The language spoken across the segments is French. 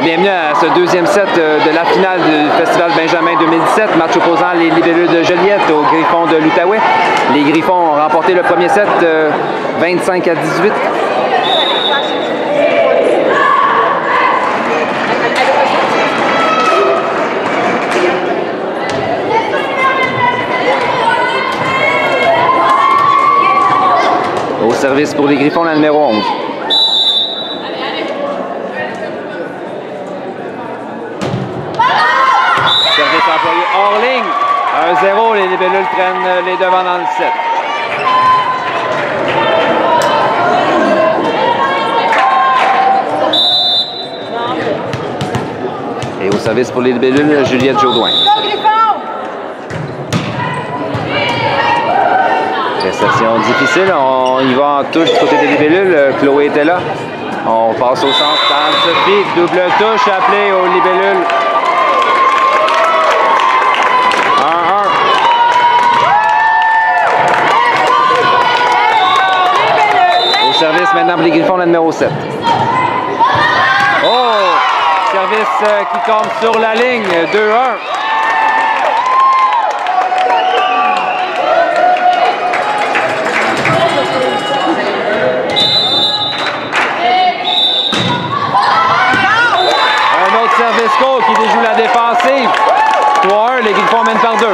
Alors, bienvenue à ce deuxième set de la finale du Festival Benjamin 2017. Match opposant les Libellules de Joliette aux Griffons de l'Outaouais. Les Griffons ont remporté le premier set 25 à 18. Au service pour les Griffons, la numéro 11. Service employé hors ligne. 1-0, les Libellules prennent les devants dans le set. Et au service pour les Libellules, Juliette Jodoin. Réception difficile, on y va en touche du côté des Libellules. Chloé était là. On passe au centre. Anne-Sophie, double touche appelée aux Libellules. 1-1. Au service maintenant pour les Griffons, la numéro 7. Oh! Service qui tombe sur la ligne. 2-1. Service court qui déjoue la défensive. 3-1, les Griffons mènent par 2.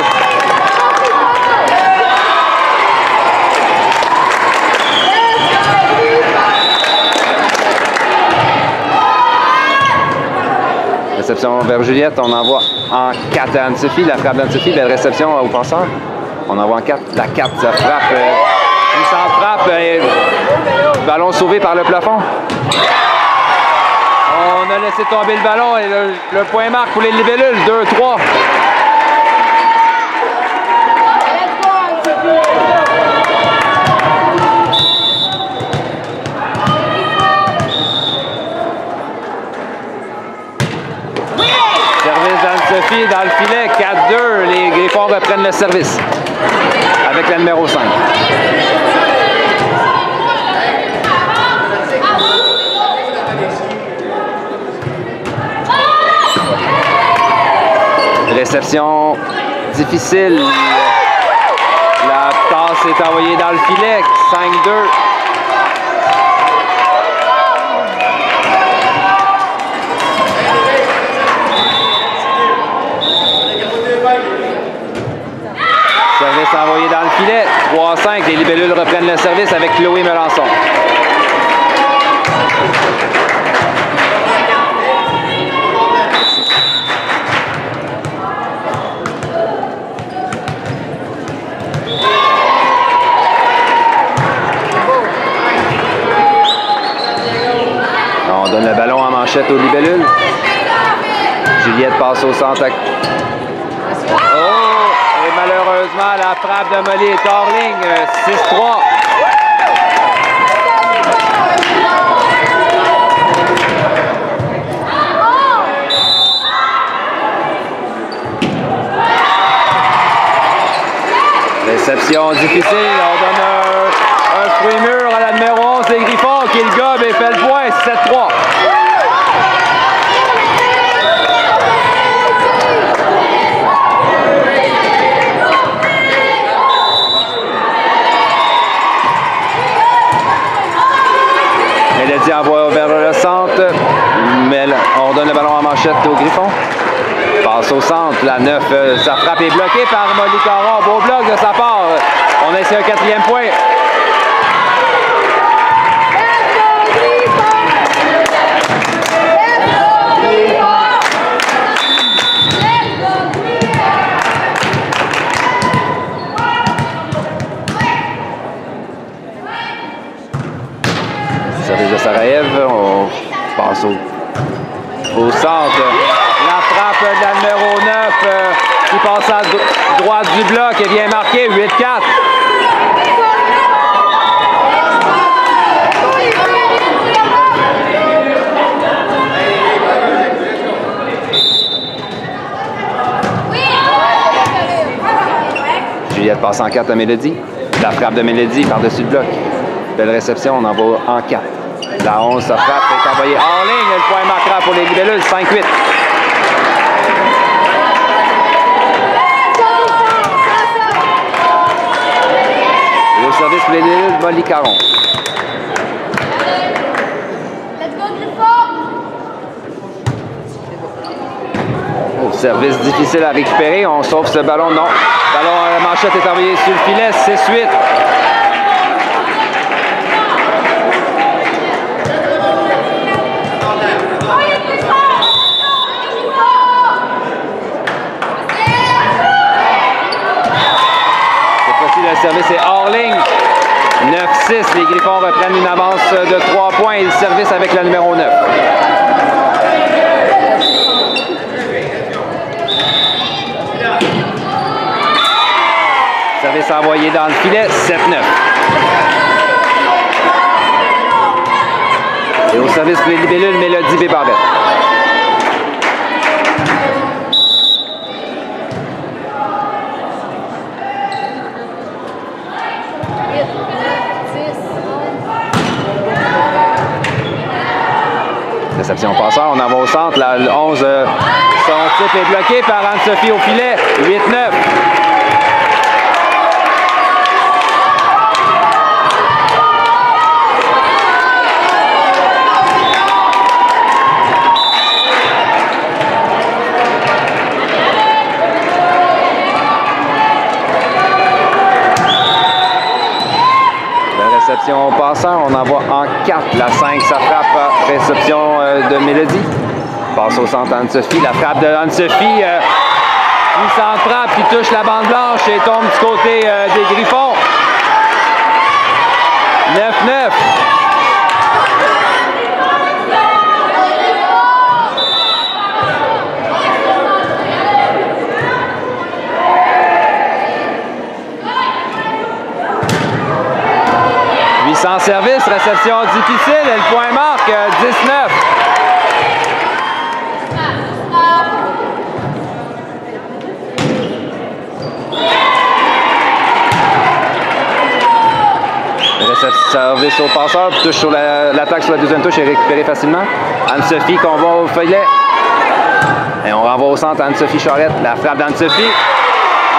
Réception vers Juliette, on envoie en 4 à Anne-Sophie. La frappe d'Anne-Sophie, belle réception au penseur. On envoie en 4. La 4, ça frappe. Une sans frappe. Ballon sauvé par le plafond. On a laissé tomber le ballon et le point marque pour les Libellules, 2-3. Service d'Anne-Sophie dans le filet, 4-2. Les Griffons reprennent le service avec la numéro 5. Réception difficile. La tasse est envoyée dans le filet. 5-2. Service envoyé dans le filet. 3-5. Les Libellules reprennent le service avec Chloé Melançon. On donne le ballon en manchette aux Libellules. Juliette passe au centre. Oh! Et malheureusement, la frappe de Molly est hors ligne. 6-3. Réception difficile. On donne un fruit mûr à la numéro 11 des Griffons qui le gobe et fait le point. 7-3. Mélodie envoie vers le centre. Mais on donne le ballon en manchette aux Griffons. Passe au centre. La 9, sa frappe est bloquée par Molly Caron. Beau bloc de sa part. On a essayé un 4e point. Service de Sarajev, on passe au centre. La frappe de la numéro 9 qui passe à droite du bloc et vient marquer 8-4. Juliette passe en 4 à Mélodie. La frappe de Mélodie par-dessus le bloc. Belle réception, on envoie en 4. La 11, sa frappe est envoyée hors ligne. Le point marquera pour les libellules, 5-8. Et au service pour les libellules, Molly Caron. Oh, service difficile à récupérer. On sauve ce ballon. Non. Ballon à la manchette est envoyé sur le filet. 6-8. Le service est hors ligne. 9-6. Les Griffons reprennent une avance de 3 points et le service avec la numéro 9. Service envoyé dans le filet. 7-9. Et au service pour les libellules, Mélodie Bébarrette. Réception passeur, on en va au centre. La 11, son type est bloqué par Anne-Sophie au filet. 8-9. Réception au passeur, on envoie en 4. La 5, ça frappe. Réception de Mélodie. Passe au centre Anne-Sophie. La frappe de Anne-Sophie. Puissante frappe qui touche la bande blanche et tombe du côté des Griffons. 9-9. Sans service, réception difficile et le point marque 19. Service au passeur, touche sur l'attaque sur la deuxième touche et récupéré facilement. Anne-Sophie qu'on va au filet. Et on renvoie au centre Anne-Sophie Charette. La frappe d'Anne-Sophie.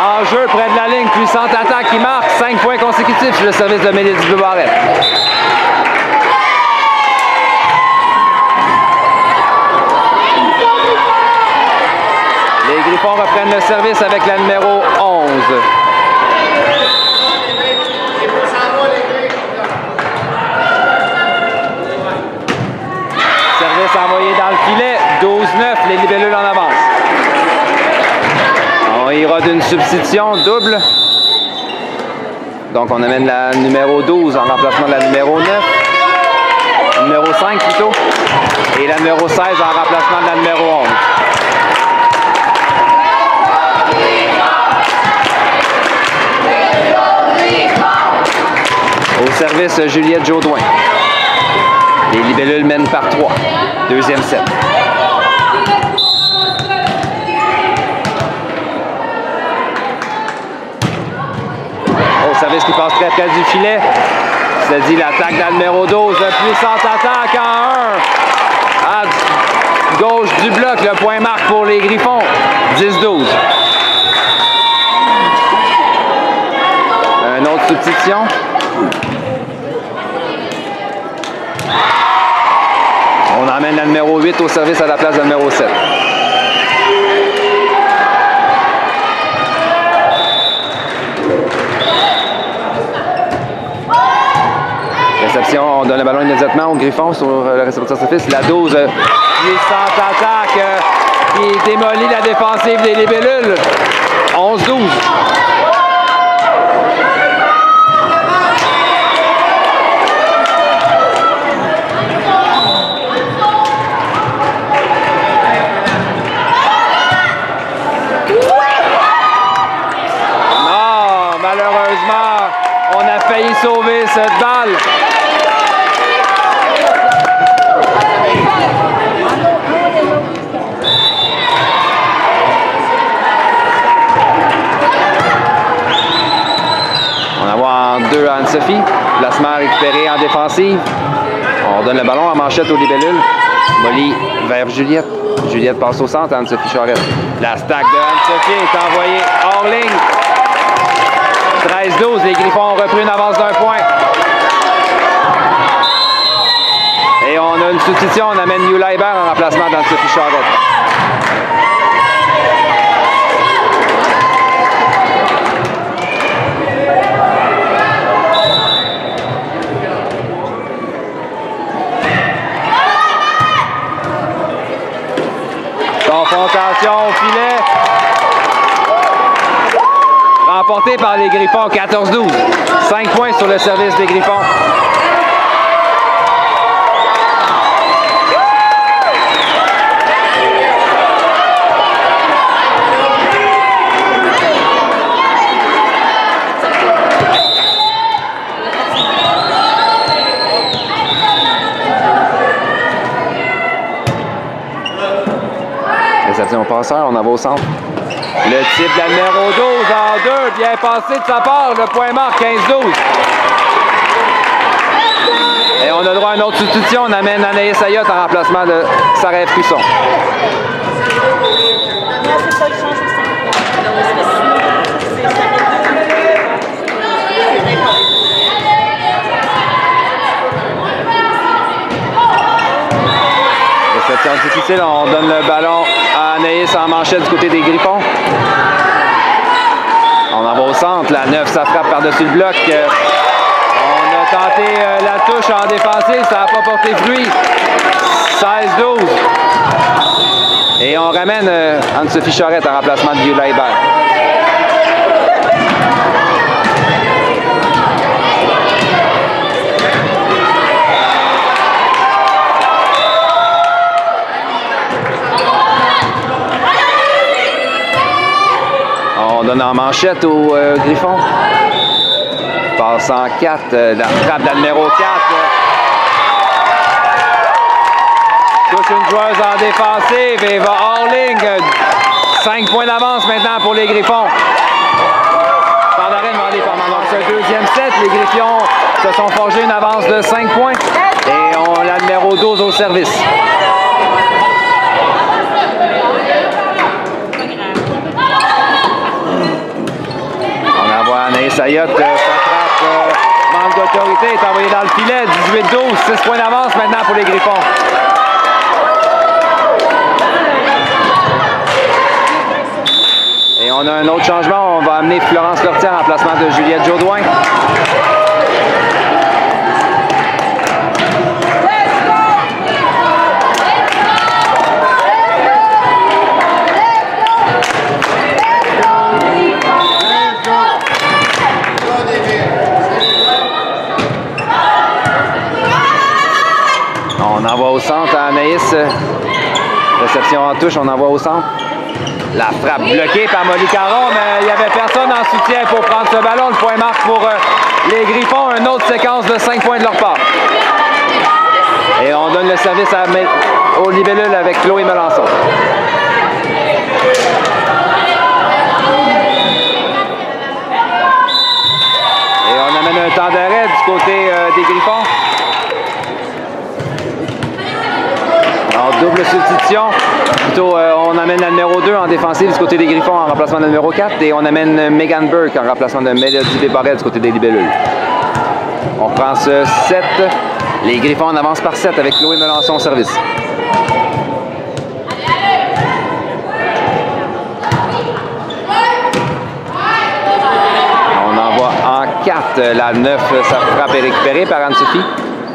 En jeu près de la ligne, puissante attaque qui marque 5 points consécutifs sur le service de Mélodie Bébarrette. Les Griffons reprennent le service avec la numéro 11. Service envoyé dans le filet, 12-9, les libellules en avance. On ira d'une substitution double. Donc on amène la numéro 12 en remplacement de la numéro 9. Numéro 5 plutôt. Et la numéro 16 en remplacement de la numéro 11. Au service, Juliette Jaudoin. Les libellules mènent par 3. Deuxième set. Service qui passe très près du filet. C'est dit l'attaque de la numéro 12. Puissante attaque en 1. À gauche du bloc, le point marque pour les Griffons. 10-12. Une autre substitution. On emmène la numéro 8 au service à la place de la numéro 7. Réception, on donne le ballon immédiatement au Griffon sur le récepteur de service. La 12, puissante attaque qui démolit la défensive des libellules. 11-12. Non, malheureusement, on a failli sauver cette balle. Anne-Sophie, placement récupéré en défensive. On donne le ballon en manchette aux libellules. Molly vers Juliette. Juliette passe au centre, Anne-Sophie Charette. La stack de Anne-Sophie est envoyée hors ligne. 13-12, les Griffons ont repris une avance d'un point. Et on a une substitution, on amène Yula Hébert en remplacement d'Anne-Sophie Charette. Confrontation au filet. Remporté par les Griffons, 14-12. 5 points sur le service des Griffons. Réception au passeur, on en va au centre. Le type de la numéro 12 en 2, bien passé de sa part, le point marque 15-12. Et on a droit à une autre substitution, on amène Anaïs Ayotte en remplacement de Sarah Frisson. Réception difficile, on donne le ballon à Anaïs en manchette du côté des Griffons. On en va au centre, la 9, ça frappe par-dessus le bloc. On a tenté la touche en défensive, ça n'a pas porté fruit. 16-12. Et on ramène Anne-Sophie Charette en remplacement de Yula Hébert. On donne en manchette au Griffon. Passe en 4, la frappe de la numéro 4. Touche une joueuse en défensive et va hors ligne. 5 points d'avance maintenant pour les Griffons. Par l'arrêt demandé par Manon. C'est un deuxième set. Les Griffons se sont forgés une avance de 5 points. Et on a la numéro 12 au service. Anaïs Ayotte, sa frappe, manque d'autorité, est envoyé dans le filet, 18-12, 6 points d'avance maintenant pour les Griffons. Et on a un autre changement, on va amener Florence Lortier en remplacement de Juliette Jodoin. On envoie au centre à Anaïs. Réception en touche, on envoie au centre. La frappe bloquée par Molly Caron, mais il n'y avait personne en soutien pour prendre ce ballon. Le point marque pour les Griffons. Une autre séquence de 5 points de leur part. Et on donne le service aux libellules avec Chloé Melançon. Et on amène un temps d'arrêt du côté des Griffons. Alors, double substitution. Plutôt, on amène la numéro 2 en défensive du côté des Griffons en remplacement de la numéro 4. Et on amène Megan Burke en remplacement de Mélodie Bébarret du côté des libellules. On prend ce 7. Les Griffons en avance par 7 avec Chloé Melançon au service. On envoie en 4. La 9, sa frappe est récupérée par Anne-Sophie.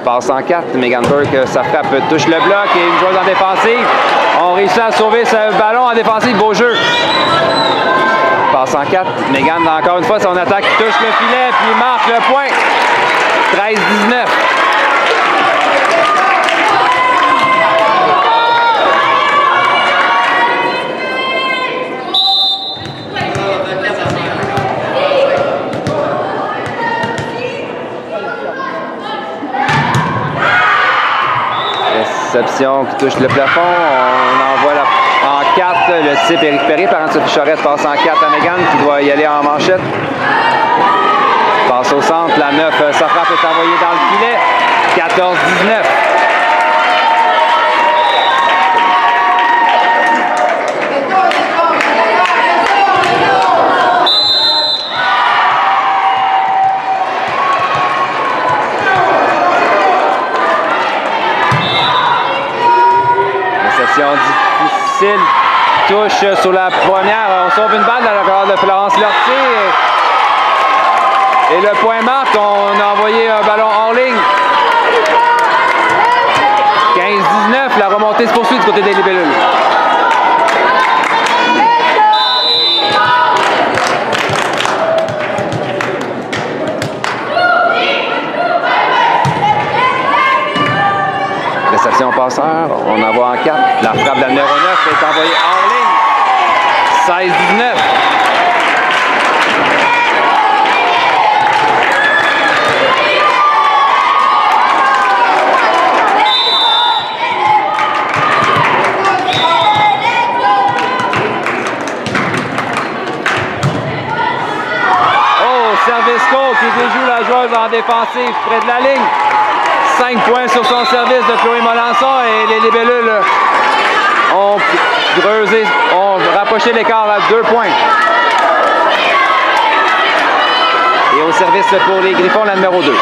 Passe en 4, Megan Burke, sa frappe touche le bloc et une joueuse en défensive. On réussit à sauver ce ballon en défensive, beau jeu. Passe en 4, Megan encore une fois son attaque touche le filet puis marque le point. 13-19. Réception qui touche le plafond. On envoie en 4. Le type est récupéré par Anne-Sophie Charette. Passe en 4 à Megan qui doit y aller en manchette. Passe au centre. La 9, sa frappe est envoyée dans le filet. 14-19. Réception difficile. Touche sur la première. On sauve une balle dans le corps de Florence Lortier. Et le point marque, on a envoyé un ballon hors ligne. 15-19, la remontée se poursuit du côté des libellules. Réception passeur, on envoie en 4. La frappe de la numéro 9 est envoyée hors ligne. 16-19. Servisco qui déjoue la joueuse en défensive près de la ligne. 5 points sur son service de Chloé Molençon et les libellules ont creusé, ont rapproché l'écart à 2 points. Et au service pour les Griffons, la numéro 2.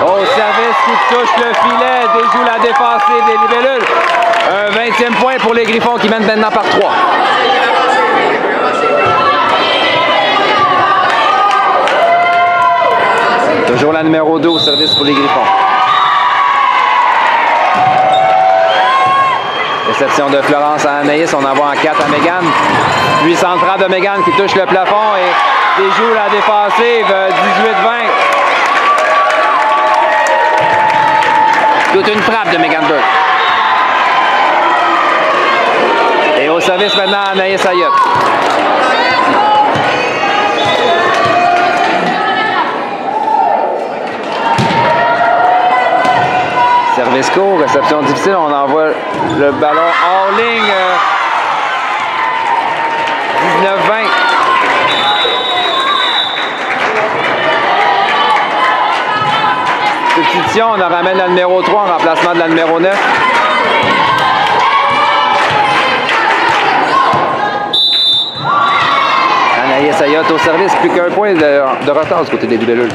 Au service qui touche le filet, déjoue la défensive des libellules. Un 20e point pour les Griffons qui mènent maintenant par 3. Toujours la numéro 2 au service pour les Griffons. Réception de Florence à Anaïs, on envoie en 4 à Mégane. Puissante frappe de Mégane qui touche le plafond et déjoue la défensive 18-20. Toute une frappe de Mégane Burke. Et au service maintenant, Anaïs Ayotte. Service court, réception difficile, on envoie le ballon hors ligne. 19-20. Substitution, on en ramène la numéro 3 en remplacement de la numéro 9. Anaïs Ayotte au service, plus qu'un point de retard du côté des libellules.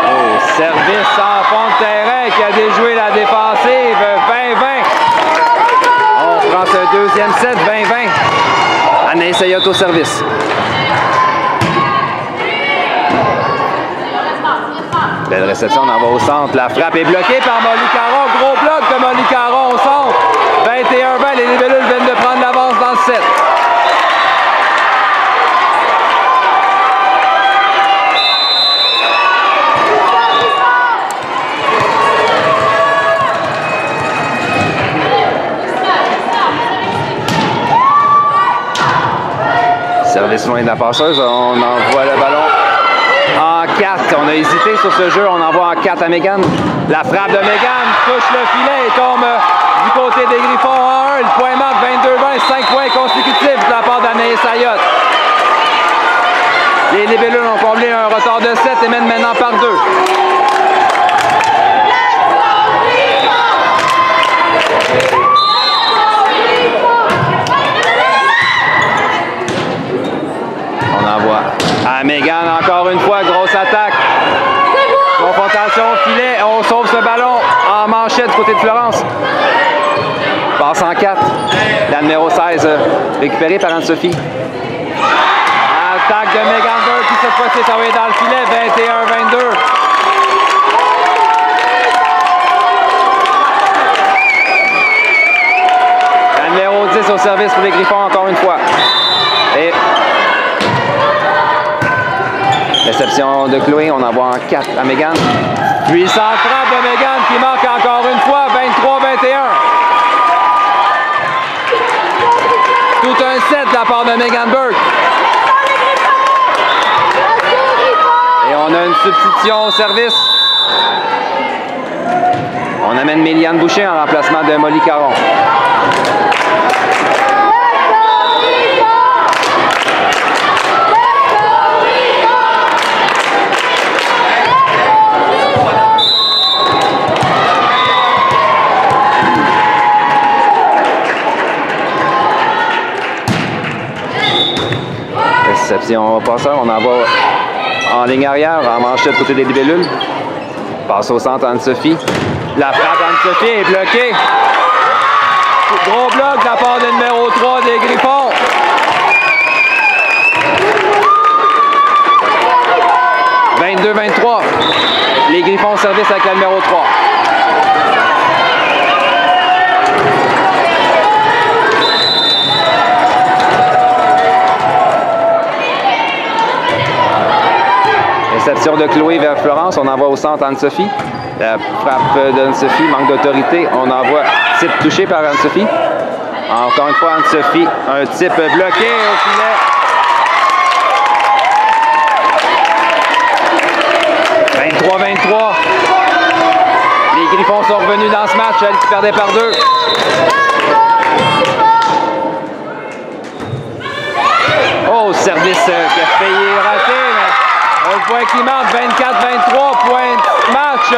Oh, service en fond de terrain qui a déjoué la défensive. 20-20. On prend ce deuxième set, 20-20. Anaïs Ayotte au service. Belle réception, on en va au centre. La frappe est bloquée par Molly Caron. Gros bloc de Molly Caron au centre. 21-20, les libellules viennent de prendre l'avance dans le set. Service loin de la passeuse, on envoie le ballon en 4. On a hésité sur ce jeu, on envoie en 4 à Mégane. La frappe de Mégane touche le filet et tombe du côté des Griffons en 1. Le point marque 22-20, 5 points consécutifs de la part d'Anaïs Ayotte. Les libellules ont comblé un retard de 7 et mènent maintenant par 2. On envoie à Mégane encore une fois, grosse attaque. Confrontation au filet, on sauve ce ballon en manchette du côté de Florence. Passe en 4. La numéro 16 récupérée par Anne-Sophie. Attaque de Mégane Burke qui cette fois-ci est envoyée dans le filet, 21-22. La numéro 10 au service pour les Griffons encore une fois. Et réception de Chloé, on envoie en 4 à Mégane. Puissante frappe de Mégane qui marque encore une fois, 23-21. Tout un set de la part de Mégane Burke. Et on a une substitution au service. On amène Méliane Boucher en remplacement de Molly Caron. Réception passeur, on envoie en ligne arrière, en manchette côté des libellules. Passe au centre, Anne-Sophie. La frappe d'Anne-Sophie est bloquée. Gros bloc de la part du numéro 3 des Griffons. « 22-23. Les Griffons service avec la numéro 3. Réception de Chloé vers Florence. On envoie au centre Anne-Sophie. La frappe d'Anne-Sophie, manque d'autorité. On envoie type touché par Anne-Sophie. Encore une fois, Anne-Sophie, un type bloqué au filet. 23-23. Les Griffons sont revenus dans ce match. Elle qui perdait par 2. Oh, service qui a failli rater. Mais un point qui manque. 24-23 points de match.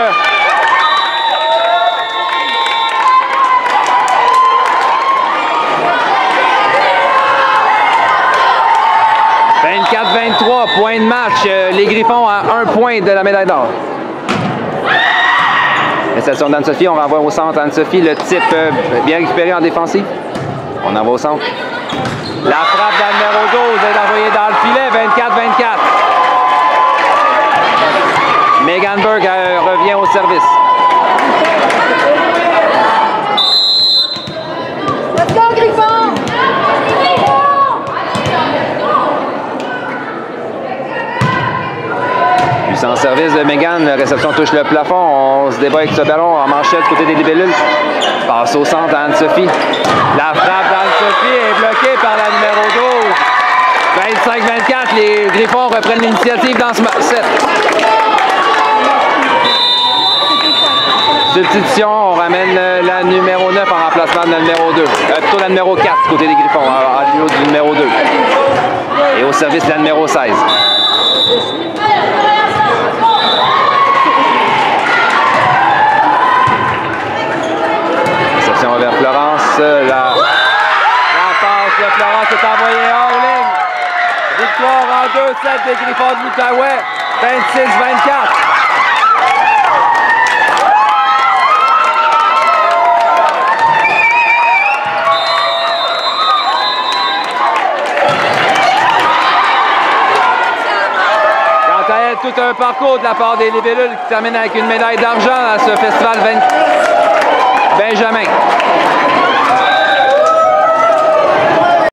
Points de match. Les Griffons à 1 point de la médaille d'or. Réception d'Anne-Sophie. On renvoie au centre Anne-Sophie. Le type bien récupéré en défensive. On envoie au centre. La frappe dans le numéro 12 est envoyée dans le filet. 24-24. Megan Burke revient au service. Let's go, Griffon! En service de Megan, la réception touche le plafond. On se débat avec ce ballon en manchette côté des libellules. Passe au centre à Anne-Sophie. La frappe d'Anne-Sophie est bloquée par la numéro 12. 25-24, les Griffons reprennent l'initiative dans ce set. Substitution, on ramène la numéro 9 en remplacement de la numéro 2. Plutôt la numéro 4 côté des Griffons, en lieu du numéro 2. Et au service de la numéro 16. Vers Florence, la passe de Florence est envoyée hors ligne. Victoire en 2 sets des Griffons de l'Outaouais, 26-24. Quant à elle, tout un parcours de la part des libellules qui termine avec une médaille d'argent à ce festival Benjamin.